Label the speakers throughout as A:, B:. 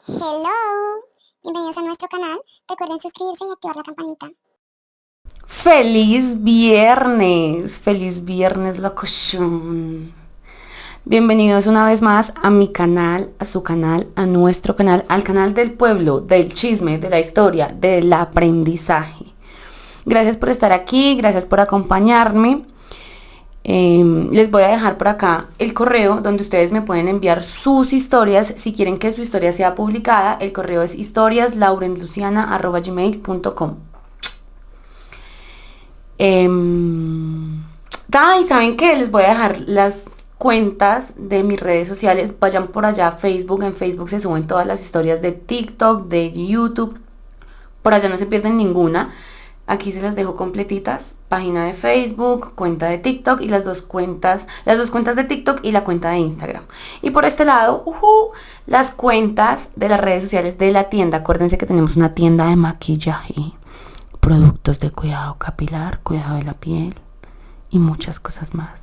A: Hello, bienvenidos a nuestro canal. Recuerden suscribirse y activar la campanita.
B: Feliz viernes, locochón. Bienvenidos una vez más a mi canal, a su canal, a nuestro canal, al canal del pueblo, del chisme, de la historia, del aprendizaje. Gracias por estar aquí, gracias por acompañarme. Les voy a dejar por acá el correo donde ustedes me pueden enviar sus historias. Si quieren que su historia sea publicada, el correo es historiaslaurenluciana@gmail.com. ¿Saben qué? Les voy a dejar las cuentas de mis redes sociales. Vayan por allá a Facebook. En Facebook se suben todas las historias de TikTok, de YouTube. Por allá no se pierden ninguna. Aquí se las dejo completitas. Página de Facebook, cuenta de TikTok y las dos cuentas de TikTok y la cuenta de Instagram. Y por este lado, las cuentas de las redes sociales de la tienda. Acuérdense que tenemos una tienda de maquillaje, productos de cuidado capilar, cuidado de la piel y muchas cosas más.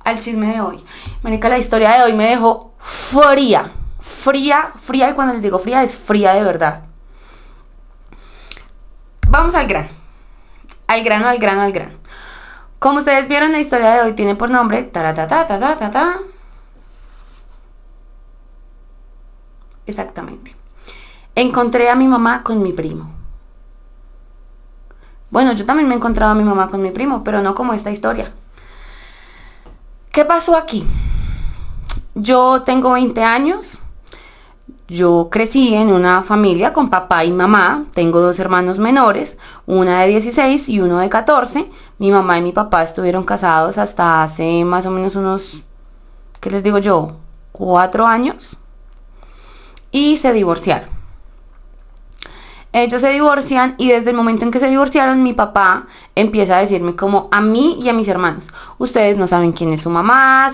B: Al chisme de hoy. Marica, la historia de hoy me dejó fría, y cuando les digo fría es fría de verdad. Vamos al grano. Al grano. Como ustedes vieron, la historia de hoy tiene por nombre taratata. Exactamente. Encontré a mi mamá con mi primo. Bueno, yo también me encontraba a mi mamá con mi primo, pero no como esta historia. ¿Qué pasó aquí? Yo tengo 20 años. Yo crecí en una familia con papá y mamá. Tengo dos hermanos menores, una de 16 y uno de 14. Mi mamá y mi papá estuvieron casados hasta hace más o menos unos, ¿qué les digo yo? 4 años. Y se divorciaron. Ellos se divorcian y desde el momento en que se divorciaron, mi papá empieza a decirme como a mí y a mis hermanos: ustedes no saben quién es su mamá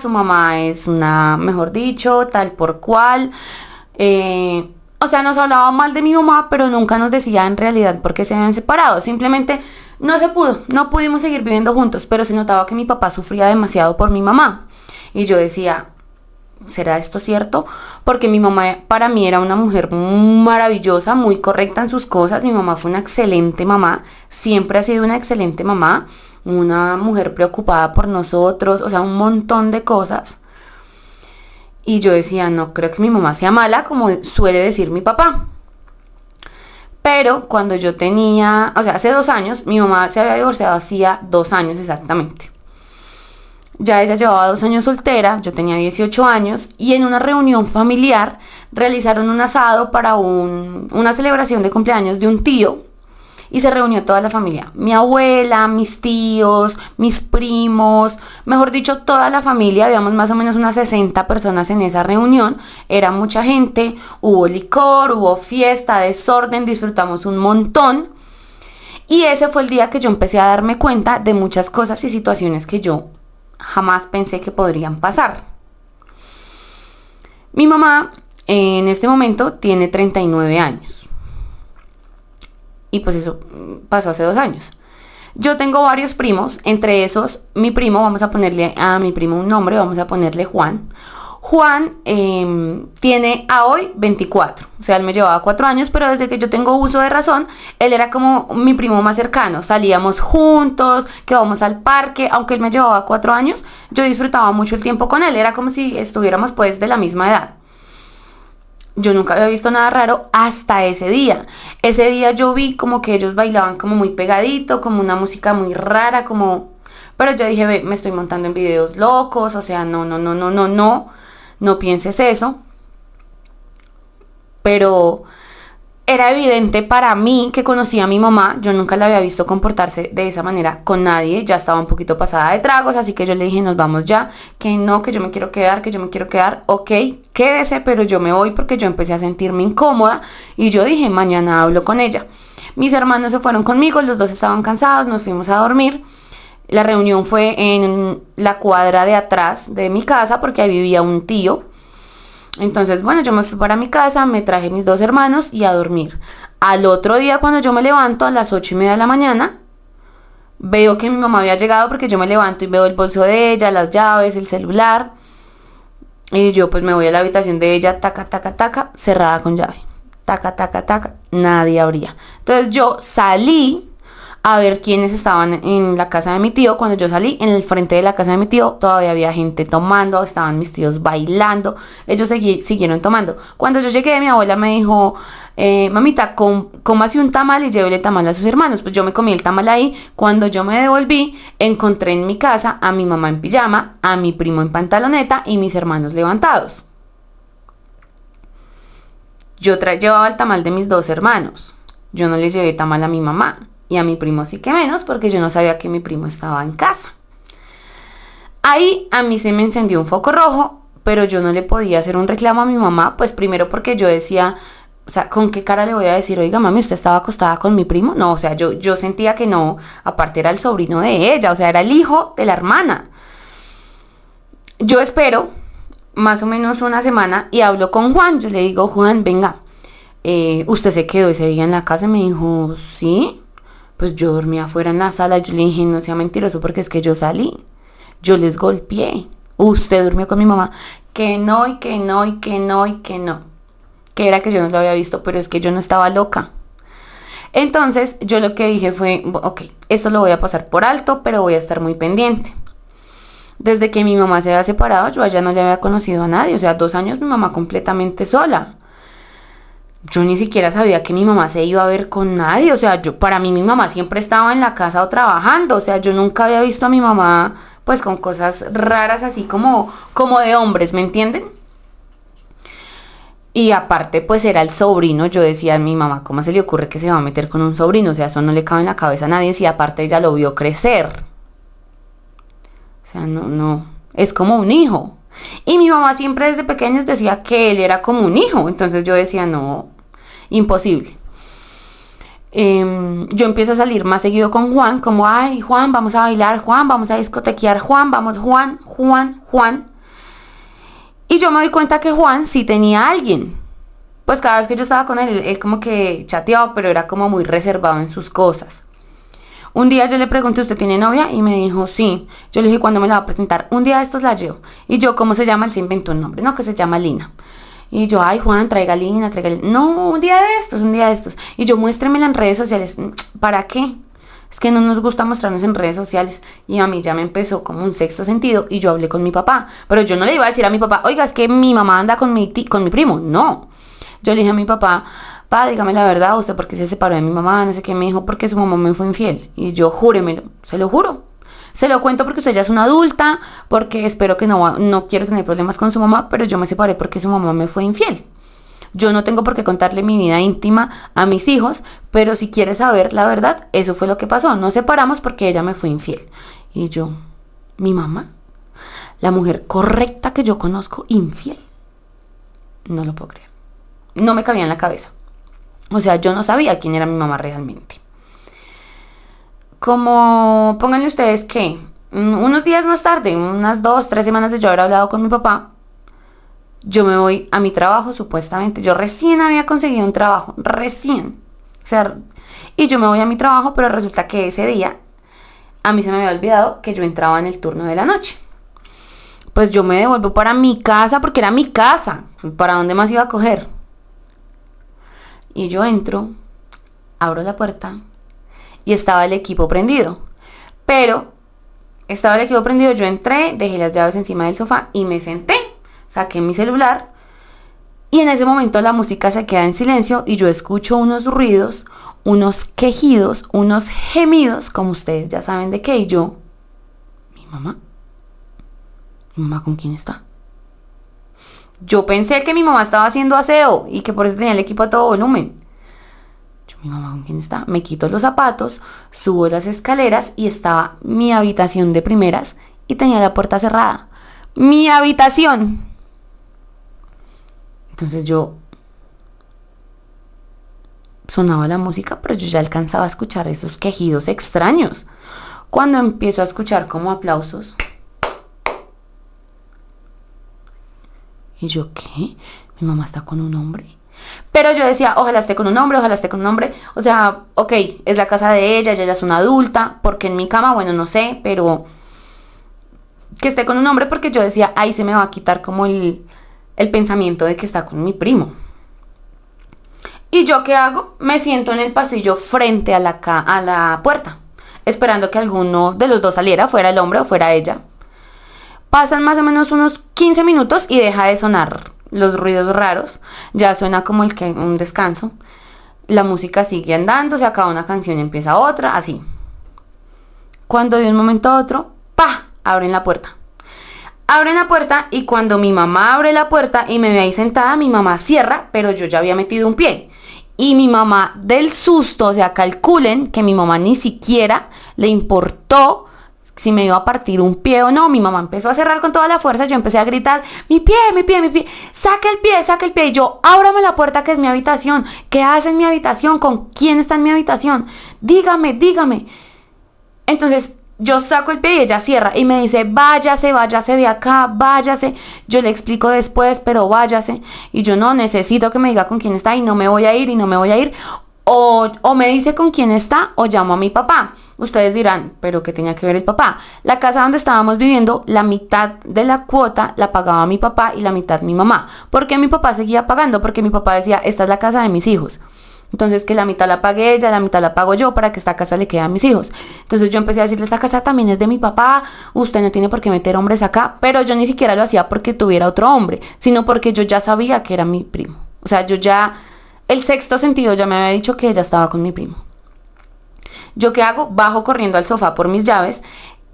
B: es una, mejor dicho, tal por cual. O sea, nos hablaba mal de mi mamá, pero nunca nos decía en realidad por qué se habían separado. Simplemente no se pudo, no pudimos seguir viviendo juntos, pero se notaba que mi papá sufría demasiado por mi mamá. Y yo decía, ¿será esto cierto? Porque mi mamá para mí era una mujer maravillosa, muy correcta en sus cosas. Mi mamá fue una excelente mamá, siempre ha sido una excelente mamá, una mujer preocupada por nosotros, o sea, un montón de cosas. Y yo decía, no creo que mi mamá sea mala, como suele decir mi papá. Pero cuando yo tenía, o sea, hace 2 años, mi mamá se había divorciado hacía 2 años exactamente. Ya ella llevaba 2 años soltera, yo tenía 18 años, y en una reunión familiar realizaron un asado para una celebración de cumpleaños de un tío. Y se reunió toda la familia, mi abuela, mis tíos, mis primos, mejor dicho, toda la familia. Habíamos más o menos unas 60 personas en esa reunión. Era mucha gente, hubo licor, hubo fiesta, desorden, disfrutamos un montón. Y ese fue el día que yo empecé a darme cuenta de muchas cosas y situaciones que yo jamás pensé que podrían pasar. Mi mamá en este momento tiene 39 años. Y pues eso pasó hace 2 años. Yo tengo varios primos, entre esos mi primo, vamos a ponerle a mi primo un nombre, vamos a ponerle Juan. Juan tiene a hoy 24, o sea, él me llevaba 4 años, pero desde que yo tengo uso de razón, él era como mi primo más cercano. Salíamos juntos, que vamos al parque, aunque él me llevaba 4 años, yo disfrutaba mucho el tiempo con él, era como si estuviéramos pues de la misma edad. Yo nunca había visto nada raro hasta ese día. Ese día yo vi como que ellos bailaban como muy pegadito, como una música muy rara, como... Pero yo dije, ve, me estoy montando en videos locos, o sea, no pienses eso. Pero era evidente para mí que conocía a mi mamá. Yo nunca la había visto comportarse de esa manera con nadie. Ya estaba un poquito pasada de tragos, así que yo le dije, nos vamos ya. Que no, que yo me quiero quedar. Ok, quédese, pero yo me voy porque yo empecé a sentirme incómoda. Y yo dije, mañana hablo con ella. Mis hermanos se fueron conmigo, los dos estaban cansados, nos fuimos a dormir. La reunión fue en la cuadra de atrás de mi casa porque ahí vivía un tío. Entonces, bueno, yo me fui para mi casa, me traje mis 2 hermanos y a dormir. Al otro día, cuando yo me levanto a las 8:30 de la mañana, veo que mi mamá había llegado porque yo me levanto y veo el bolso de ella, las llaves, el celular. Y yo pues me voy a la habitación de ella, taca, taca, taca, cerrada con llave. Taca, taca, taca, nadie abría. Entonces yo salí a ver quiénes estaban en la casa de mi tío. Cuando yo salí, en el frente de la casa de mi tío todavía había gente tomando, estaban mis tíos bailando, ellos siguieron tomando. Cuando yo llegué, mi abuela me dijo, mamita, cómase un tamal y llévele tamal a sus hermanos. Pues yo me comí el tamal ahí. Cuando yo me devolví, encontré en mi casa a mi mamá en pijama, a mi primo en pantaloneta y mis hermanos levantados. Yo llevaba el tamal de mis dos hermanos. Yo no le llevé tamal a mi mamá. Y a mi primo sí que menos, porque yo no sabía que mi primo estaba en casa. Ahí a mí se me encendió un foco rojo, pero yo no le podía hacer un reclamo a mi mamá, pues primero porque yo decía, o sea, ¿con qué cara le voy a decir, oiga, mami, usted estaba acostada con mi primo? No, o sea, yo sentía que no, aparte era el sobrino de ella, o sea, era el hijo de la hermana. Yo espero más o menos una semana y hablo con Juan. Yo le digo, Juan, venga, usted se quedó ese día en la casa. Me dijo, sí. Pues yo dormía afuera en la sala. Yo le dije, no sea mentiroso, porque es que yo salí. Yo les golpeé. Usted durmió con mi mamá. Que no, y que no, y que no, y que no. Que era que yo no lo había visto, pero es que yo no estaba loca. Entonces yo lo que dije fue, ok, esto lo voy a pasar por alto, pero voy a estar muy pendiente. Desde que mi mamá se había separado, yo allá no le había conocido a nadie. O sea, 2 años mi mamá completamente sola. Yo ni siquiera sabía que mi mamá se iba a ver con nadie. O sea, para mí mi mamá siempre estaba en la casa o trabajando. O sea, yo nunca había visto a mi mamá pues con cosas raras así como de hombres, ¿me entienden? Y aparte pues era el sobrino. Yo decía a mi mamá, ¿cómo se le ocurre que se va a meter con un sobrino? O sea, eso no le cabe en la cabeza a nadie. Si aparte ella lo vio crecer. O sea, no, es como un hijo. Y mi mamá siempre desde pequeños decía que él era como un hijo. Entonces yo decía, no, imposible. Yo empiezo a salir más seguido con Juan, como, ay, Juan, vamos a bailar, Juan, vamos a discotequear, Juan, vamos, Juan, Juan, Juan. Y yo me doy cuenta que Juan sí tenía a alguien. Pues cada vez que yo estaba con él como que chateaba, pero era como muy reservado en sus cosas. Un día yo le pregunté, ¿usted tiene novia? Y me dijo, sí. Yo le dije, ¿cuándo me la va a presentar? Un día de estos la llevo. Y yo, ¿cómo se llama? Él se inventó un nombre. No, que se llama Lina. Y yo, ay, Juan, traiga Lina, traiga Lina. No, un día de estos, un día de estos. Y yo, muéstremela en redes sociales. ¿Para qué? Es que no nos gusta mostrarnos en redes sociales. Y a mí ya me empezó como un sexto sentido. Y yo hablé con mi papá. Pero yo no le iba a decir a mi papá, oiga, es que mi mamá anda con mi primo. No. Yo le dije a mi papá, pa, dígame la verdad, ¿usted por qué se separó de mi mamá? No sé qué. Me dijo, porque su mamá me fue infiel. Y yo, júremelo, se lo juro. Se lo cuento porque usted ya es una adulta, porque espero que no quiero tener problemas con su mamá, pero yo me separé porque su mamá me fue infiel. Yo no tengo por qué contarle mi vida íntima a mis hijos, pero si quiere saber la verdad, eso fue lo que pasó. Nos separamos porque ella me fue infiel. Y yo, mi mamá, la mujer correcta que yo conozco, infiel. No lo puedo creer. No me cabía en la cabeza. O sea, yo no sabía quién era mi mamá realmente. Como, pónganle ustedes que unos días más tarde, unas 2, 3 semanas de yo haber hablado con mi papá, yo me voy a mi trabajo, supuestamente. Yo recién había conseguido un trabajo, recién. O sea, y yo me voy a mi trabajo, pero resulta que ese día a mí se me había olvidado que yo entraba en el turno de la noche. Pues yo me devuelvo para mi casa, porque era mi casa. ¿Para dónde más iba a coger? Y yo entro, abro la puerta y estaba el equipo prendido. Pero estaba el equipo prendido, yo entré, dejé las llaves encima del sofá y me senté. Saqué mi celular y en ese momento la música se queda en silencio y yo escucho unos ruidos, unos quejidos, unos gemidos, como ustedes ya saben de qué. Y yo, ¿mi mamá? ¿Mi mamá con quién está? Yo pensé que mi mamá estaba haciendo aseo y que por eso tenía el equipo a todo volumen. Yo, ¿mi mamá con quién está? Me quito los zapatos, subo las escaleras y estaba mi habitación de primeras y tenía la puerta cerrada. ¡Mi habitación! Entonces yo sonaba la música, pero yo ya alcanzaba a escuchar esos quejidos extraños. Cuando empiezo a escuchar como aplausos. Y yo, ¿qué? Mi mamá está con un hombre. Pero yo decía, ojalá esté con un hombre, ojalá esté con un hombre. O sea, ok, es la casa de ella, ella es una adulta. Porque en mi cama, bueno, no sé, pero que esté con un hombre, porque yo decía, ahí se me va a quitar como el pensamiento de que está con mi primo. ¿Y yo qué hago? Me siento en el pasillo frente a la puerta, esperando que alguno de los dos saliera, fuera el hombre o fuera ella. Pasan más o menos unos 15 minutos y deja de sonar los ruidos raros. Ya suena como un descanso. La música sigue andando, se acaba una canción y empieza otra, así. Cuando de un momento a otro, ¡pa!, abren la puerta. Abren la puerta y cuando mi mamá abre la puerta y me ve ahí sentada, mi mamá cierra, pero yo ya había metido un pie. Y mi mamá del susto, o sea, calculen que mi mamá ni siquiera le importó si me iba a partir un pie o no. Mi mamá empezó a cerrar con toda la fuerza, yo empecé a gritar, mi pie, saque el pie. Y yo, ábrame la puerta que es mi habitación. ¿Qué hace en mi habitación? ¿Con quién está en mi habitación? Dígame. Entonces yo saco el pie y ella cierra y me dice, váyase de acá, váyase. Yo le explico después, pero váyase. Y yo, no, necesito que me diga con quién está y no me voy a ir. O me dice con quién está o llamo a mi papá. Ustedes dirán, ¿pero qué tenía que ver el papá? La casa donde estábamos viviendo, la mitad de la cuota la pagaba mi papá y la mitad mi mamá. ¿Por qué mi papá seguía pagando? Porque mi papá decía, esta es la casa de mis hijos. Entonces que la mitad la pague ella, la mitad la pago yo para que esta casa le quede a mis hijos. Entonces yo empecé a decirle, esta casa también es de mi papá, usted no tiene por qué meter hombres acá. Pero yo ni siquiera lo hacía porque tuviera otro hombre, sino porque yo ya sabía que era mi primo. O sea, el sexto sentido ya me había dicho que ella estaba con mi primo. ¿Yo qué hago? Bajo corriendo al sofá por mis llaves,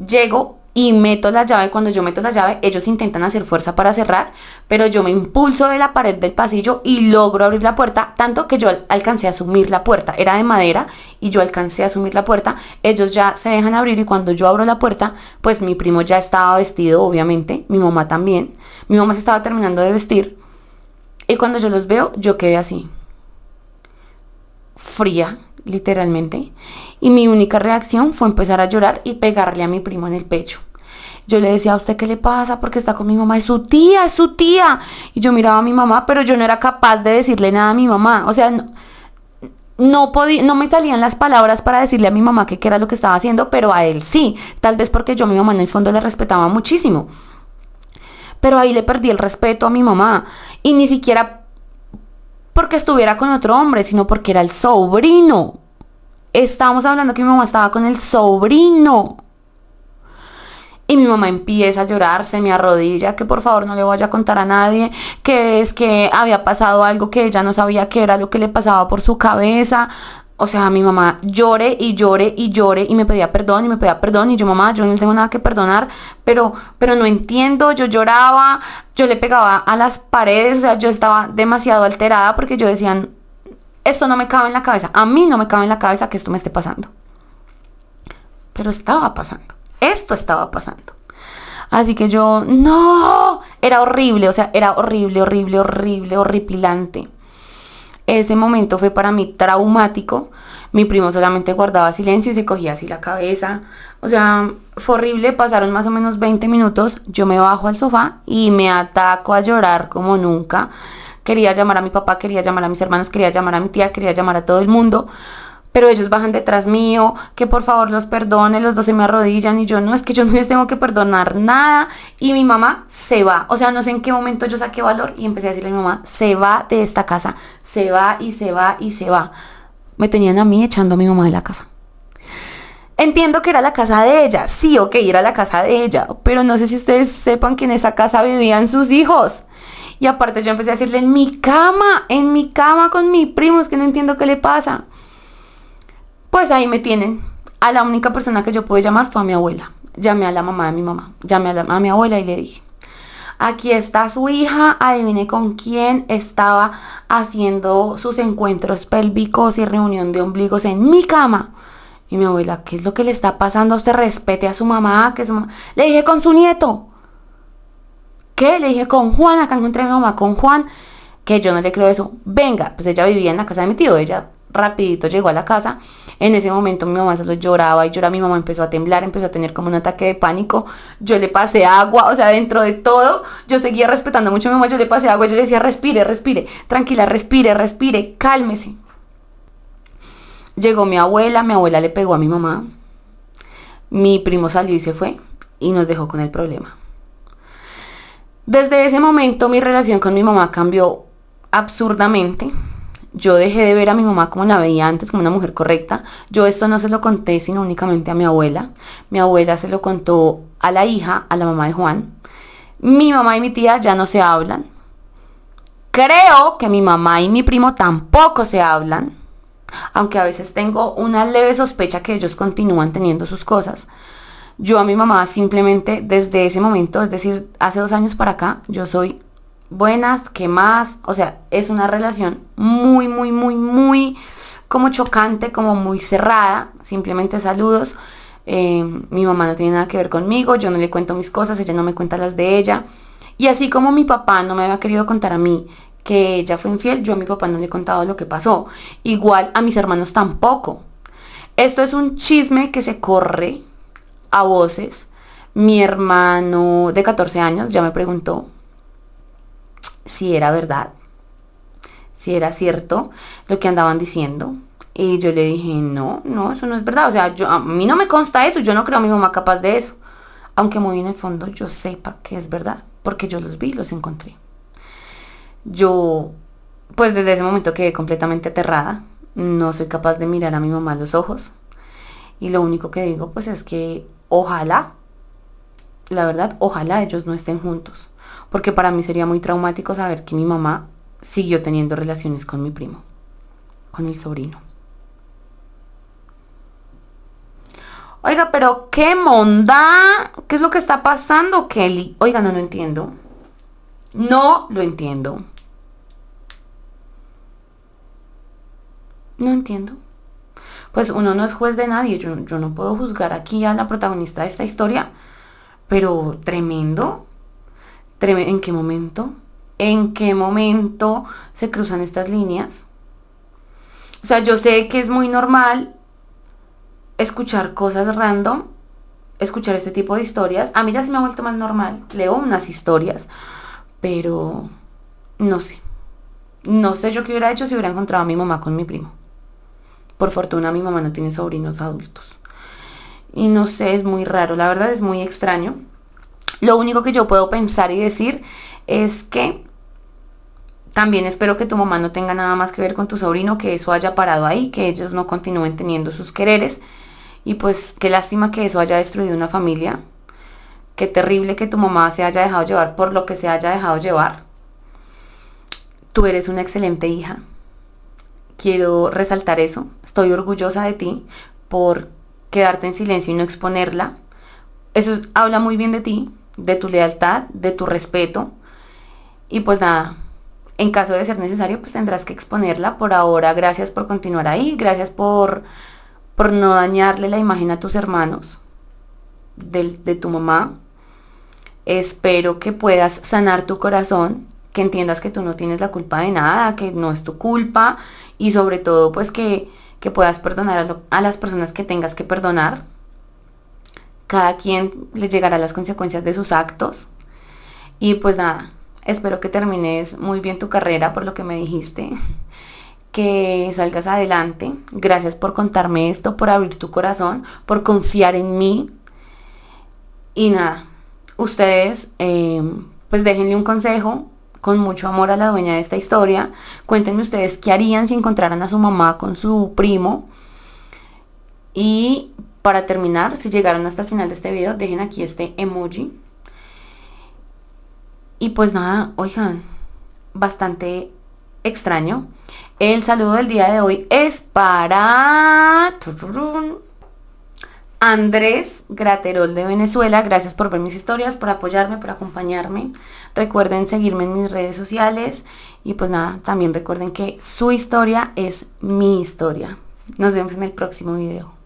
B: llego y meto la llave. Cuando yo meto la llave, ellos intentan hacer fuerza para cerrar, pero yo me impulso de la pared del pasillo y logro abrir la puerta, tanto que yo alcancé a asumir la puerta. Era de madera y yo alcancé a asumir la puerta. Ellos ya se dejan abrir y cuando yo abro la puerta, pues mi primo ya estaba vestido, obviamente, mi mamá también. Mi mamá se estaba terminando de vestir y cuando yo los veo, yo quedé así, fría, literalmente, y mi única reacción fue empezar a llorar y pegarle a mi primo en el pecho. Yo le decía, ¿a usted qué le pasa? Porque está con mi mamá, es su tía. Y yo miraba a mi mamá, pero yo no era capaz de decirle nada a mi mamá. O sea, no me salían las palabras para decirle a mi mamá que qué era lo que estaba haciendo, pero a él sí. Tal vez porque yo a mi mamá en el fondo le respetaba muchísimo. Pero ahí le perdí el respeto a mi mamá. Y ni siquiera porque estuviera con otro hombre, sino porque era el sobrino. Estábamos hablando que mi mamá estaba con el sobrino. Y mi mamá empieza a llorar, se me arrodilla, que por favor no le vaya a contar a nadie, que es que había pasado algo que ella no sabía qué era lo que le pasaba por su cabeza. O sea, mi mamá llore y me pedía perdón y yo, mamá, yo no tengo nada que perdonar, pero no entiendo. Yo lloraba, yo le pegaba a las paredes, o sea, yo estaba demasiado alterada porque yo decía, esto no me cabe en la cabeza, a mí no me cabe en la cabeza que esto me esté pasando. Pero estaba pasando, esto estaba pasando. Así que yo, no, era horrible, o sea, era horrible, horripilante. Ese momento fue para mí traumático. Mi primo solamente guardaba silencio y se cogía así la cabeza. O sea, fue horrible. Pasaron más o menos 20 minutos. Yo me bajo al sofá y me ataco a llorar como nunca. Quería llamar a mi papá, quería llamar a mis hermanos, quería llamar a mi tía, quería llamar a todo el mundo. Pero ellos bajan detrás mío, que por favor los perdone, los dos se me arrodillan y yo, no, es que yo no les tengo que perdonar nada. Y mi mamá se va, o sea, no sé en qué momento yo saqué valor y empecé a decirle a mi mamá, se va de esta casa, se va y se va y se va. Me tenían a mí echando a mi mamá de la casa. Entiendo que era la casa de ella, sí, ok, era la casa de ella, pero no sé si ustedes sepan que en esa casa vivían sus hijos. Y aparte yo empecé a decirle en mi cama con mi primo, es que no entiendo qué le pasa. Pues ahí me tienen. A la única persona que yo pude llamar fue a mi abuela. Llamé a la mamá de mi mamá. Llamé a mi abuela y le dije, aquí está su hija, adivine con quién estaba haciendo sus encuentros pélvicos y reunión de ombligos en mi cama. Y mi abuela, ¿qué es lo que le está pasando? Usted respete a su mamá, que su mamá... Le dije, con su nieto. ¿Qué? Le dije, con Juan, acá encontré a mi mamá, con Juan. Que yo no le creo eso. Venga, pues ella vivía en la casa de mi tío, ella rapidito llegó a la casa. En ese momento mi mamá solo lloraba y lloraba, mi mamá empezó a temblar, empezó a tener como un ataque de pánico. Yo le pasé agua, o sea, dentro de todo, yo seguía respetando mucho a mi mamá, yo le pasé agua, yo le decía, respire, tranquila, respire, cálmese. Llegó mi abuela le pegó a mi mamá, mi primo salió y se fue. y nos dejó con el problema. Desde ese momento mi relación con mi mamá cambió absurdamente. Yo dejé de ver a mi mamá como la veía antes, como una mujer correcta. Yo esto no se lo conté sino únicamente a mi abuela. Mi abuela se lo contó a la hija, a la mamá de Juan. Mi mamá y mi tía ya no se hablan. Creo que mi mamá y mi primo tampoco se hablan. Aunque a veces tengo una leve sospecha que ellos continúan teniendo sus cosas. Yo a mi mamá simplemente desde ese momento, es decir, hace 2 años para acá, yo soy buenas, ¿qué más? O sea, es una relación muy como chocante, como muy cerrada. Simplemente saludos. Mi mamá no tiene nada que ver conmigo, yo no le cuento mis cosas, ella no me cuenta las de ella. Y así como mi papá no me había querido contar a mí que ella fue infiel, yo a mi papá no le he contado lo que pasó. Igual a mis hermanos tampoco. Esto es un chisme que se corre a voces. Mi hermano de 14 años ya me preguntó si era verdad, si era cierto lo que andaban diciendo. Y yo le dije, no, eso no es verdad. O sea, a mí no me consta eso, yo no creo a mi mamá capaz de eso. Aunque muy en el fondo yo sepa que es verdad, porque yo los vi, los encontré. Yo, pues desde ese momento quedé completamente aterrada. No soy capaz de mirar a mi mamá a los ojos. Y lo único que digo, pues es que ojalá, la verdad, ojalá ellos no estén juntos. Porque para mí sería muy traumático saber que mi mamá siguió teniendo relaciones con mi primo, con el sobrino. Oiga, pero qué monda, ¿qué es lo que está pasando, Kelly? Oiga, no lo entiendo. No lo entiendo. No entiendo. Pues uno no es juez de nadie. Yo no puedo juzgar aquí a la protagonista de esta historia. Pero tremendo. ¿En qué momento? ¿En qué momento se cruzan estas líneas? O sea, yo sé que es muy normal escuchar cosas random, escuchar este tipo de historias. A mí ya se me ha vuelto más normal. Leo unas historias, pero no sé. No sé yo qué hubiera hecho si hubiera encontrado a mi mamá con mi primo. Por fortuna mi mamá no tiene sobrinos adultos. Y no sé, es muy raro, la verdad es muy extraño. Lo único que yo puedo pensar y decir es que también espero que tu mamá no tenga nada más que ver con tu sobrino, que eso haya parado ahí, que ellos no continúen teniendo sus quereres. Y pues qué lástima que eso haya destruido una familia. Qué terrible que tu mamá se haya dejado llevar por lo que se haya dejado llevar. Tú eres una excelente hija. Quiero resaltar eso. Estoy orgullosa de ti por quedarte en silencio y no exponerla. Eso habla muy bien de ti, de tu lealtad, de tu respeto. Y pues nada, en caso de ser necesario, pues tendrás que exponerla. Por ahora, gracias por continuar ahí. Gracias por no dañarle la imagen a tus hermanos de tu mamá. Espero que puedas sanar tu corazón, que entiendas que tú no tienes la culpa de nada, que no es tu culpa y sobre todo pues que puedas perdonar a las personas que tengas que perdonar. Cada quien le llegará las consecuencias de sus actos. Y pues nada, espero que termines muy bien tu carrera por lo que me dijiste. Que salgas adelante. Gracias por contarme esto, por abrir tu corazón, por confiar en mí. Y nada, ustedes pues déjenle un consejo con mucho amor a la dueña de esta historia. Cuéntenme ustedes qué harían si encontraran a su mamá con su primo. Y para terminar, si llegaron hasta el final de este video, dejen aquí este emoji. Y pues nada, oigan, bastante extraño. El saludo del día de hoy es para Andrés Graterol de Venezuela. Gracias por ver mis historias, por apoyarme, por acompañarme. Recuerden seguirme en mis redes sociales. Y pues nada, también recuerden que su historia es mi historia. Nos vemos en el próximo video.